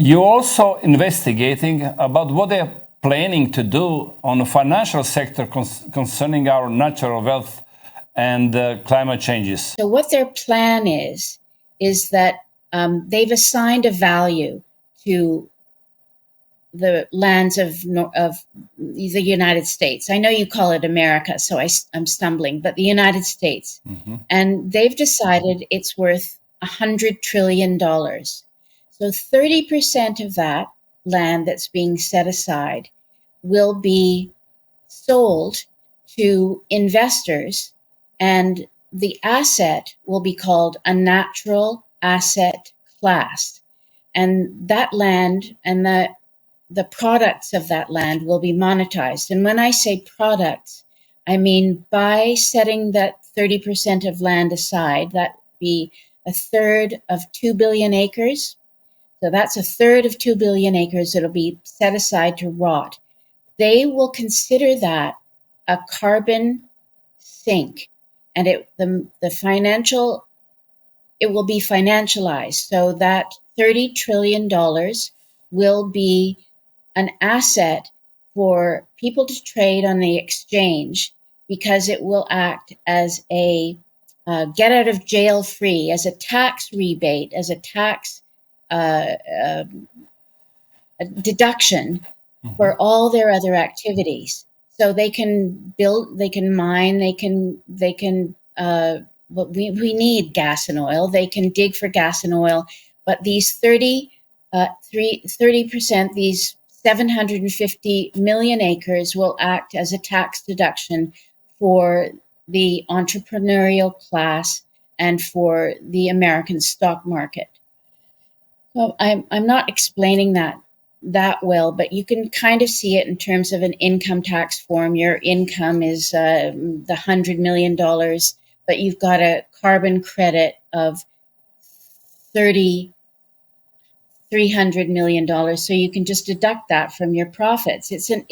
You're also investigating about what they're planning to do on the financial sector concerning our natural wealth and climate changes. So what their plan is that they've assigned a value to the lands of the United States. I know you call it America, so I'm stumbling, but the United States. Mm-hmm. And they've decided it's worth $100 trillion. So 30% of that land that's being set aside will be sold to investors, and the asset will be called a natural asset class. And that land and the products of that land will be monetized. And when I say products, I mean by setting that 30% of land aside, that would be a third of 2 billion acres. So that's a third of 2 billion acres that'll be set aside to rot. They will consider that a carbon sink, and it will be financialized. So that $30 trillion will be an asset for people to trade on the exchange, because it will act as a get out of jail free, as a tax rebate, as a tax a deduction for all their other activities. So they can build, they can mine, they can we need gas and oil. They can dig for gas and oil, but these 30%, these 750 million acres will act as a tax deduction for the entrepreneurial class and for the American stock market. So I'm not explaining that well, but you can kind of see it in terms of an income tax form. Your income is the $100 million, but you've got a carbon credit of $300 million. So you can just deduct that from your profits. So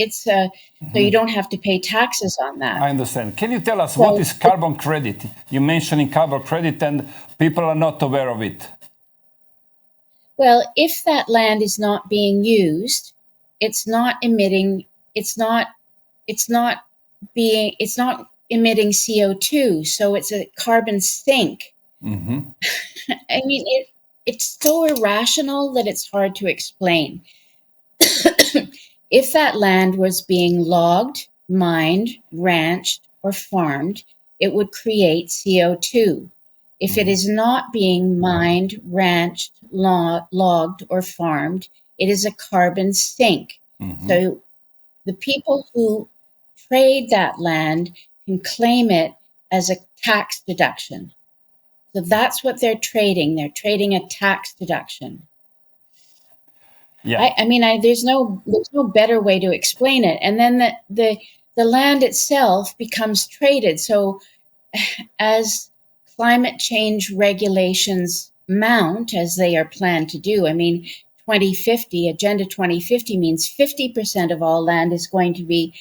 you don't have to pay taxes on that. I understand. Can you tell us what is carbon credit? You mentioned carbon credit and people are not aware of it. Well, if that land is not being used, it's not emitting emitting CO2, so it's a carbon sink. Mm-hmm. I mean, it's so irrational that it's hard to explain. If that land was being logged, mined, ranched, or farmed, it would create CO2. If it is not being mined, ranched, logged, or farmed, it is a carbon sink. Mm-hmm. So the people who trade that land can claim it as a tax deduction. So that's what they're trading. They're trading a tax deduction. Yeah. There's no better way to explain it. And then the land itself becomes traded. So as climate change regulations mount, as they are planned to do, 2050, Agenda 2050 means 50% of all land is going to be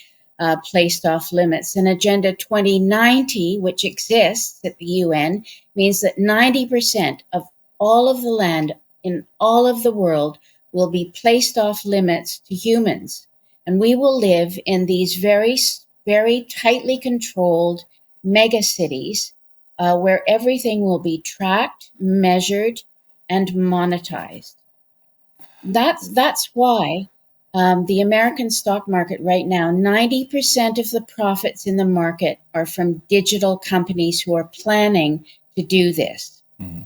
placed off limits. And Agenda 2090, which exists at the UN, means that 90% of all of the land in all of the world will be placed off limits to humans. And we will live in these very, very tightly controlled mega cities where everything will be tracked, measured, and monetized. That's why the American stock market right now, 90% of the profits in the market are from digital companies who are planning to do this. Mm-hmm.